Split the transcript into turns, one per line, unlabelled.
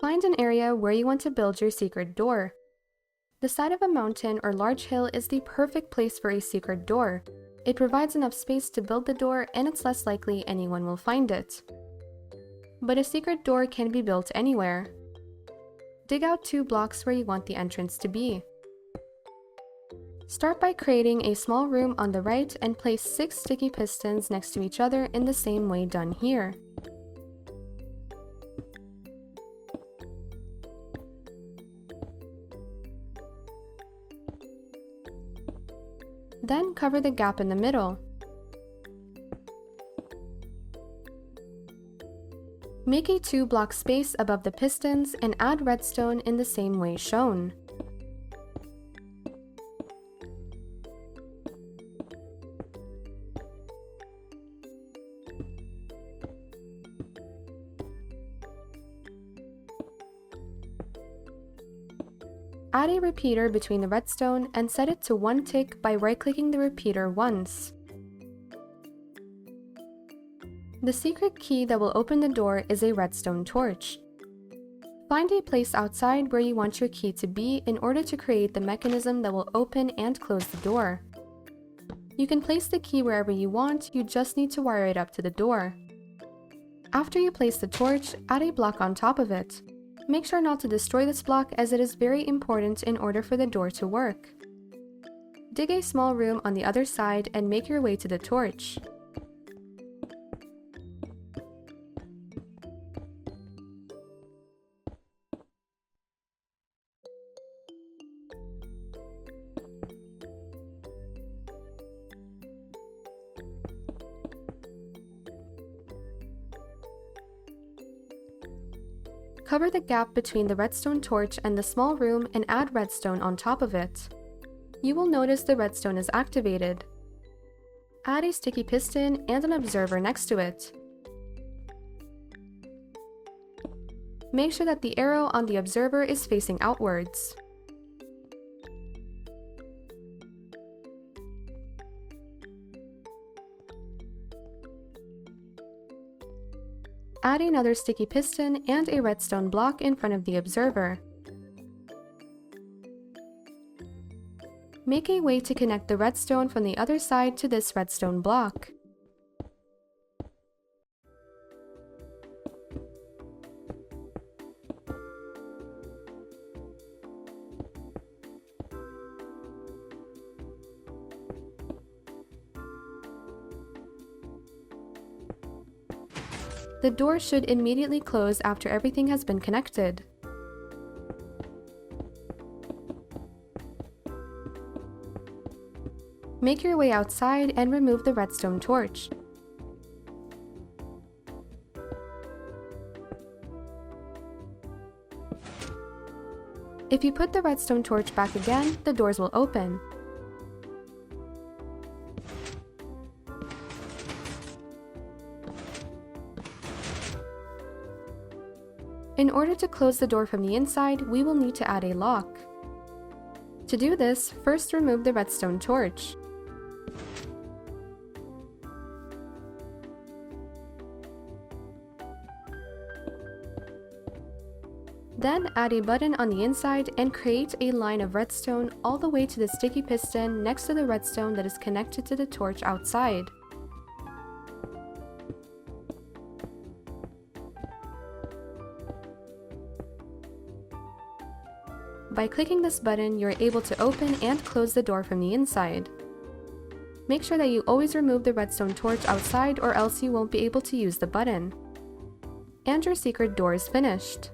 Find an area where you want to build your secret door. The side of a mountain or large hill is the perfect place for a secret door. It provides enough space to build the door, and it's less likely anyone will find it. But a secret door can be built anywhere. Dig out 2 blocks where you want the entrance to be. Start by creating a small room on the right and place 6 sticky pistons next to each other in the same way done here. Then cover the gap in the middle. Make a 2-block space above the pistons and add redstone in the same way shown. Add a repeater between the redstone and set it to 1 tick by right-clicking the repeater once. The secret key that will open the door is a redstone torch. Find a place outside where you want your key to be in order to create the mechanism that will open and close the door. You can place the key wherever you want, you just need to wire it up to the door. After you place the torch, add a block on top of it. Make sure not to destroy this block as it is very important in order for the door to work. Dig a small room on the other side and make your way to the torch. Cover the gap between the redstone torch and the small room and add redstone on top of it. You will notice the redstone is activated. Add a sticky piston and an observer next to it. Make sure that the arrow on the observer is facing outwards. Add another sticky piston and a redstone block in front of the observer. Make a way to connect the redstone from the other side to this redstone block. The door should immediately close after everything has been connected. Make your way outside and remove the redstone torch. If you put the redstone torch back again, the doors will open. In order to close the door from the inside, we will need to add a lock. To do this, first remove the redstone torch. Then add a button on the inside and create a line of redstone all the way to the sticky piston next to the redstone that is connected to the torch outside. By clicking this button, you're able to open and close the door from the inside. Make sure that you always remove the redstone torch outside or else you won't be able to use the button. And your secret door is finished.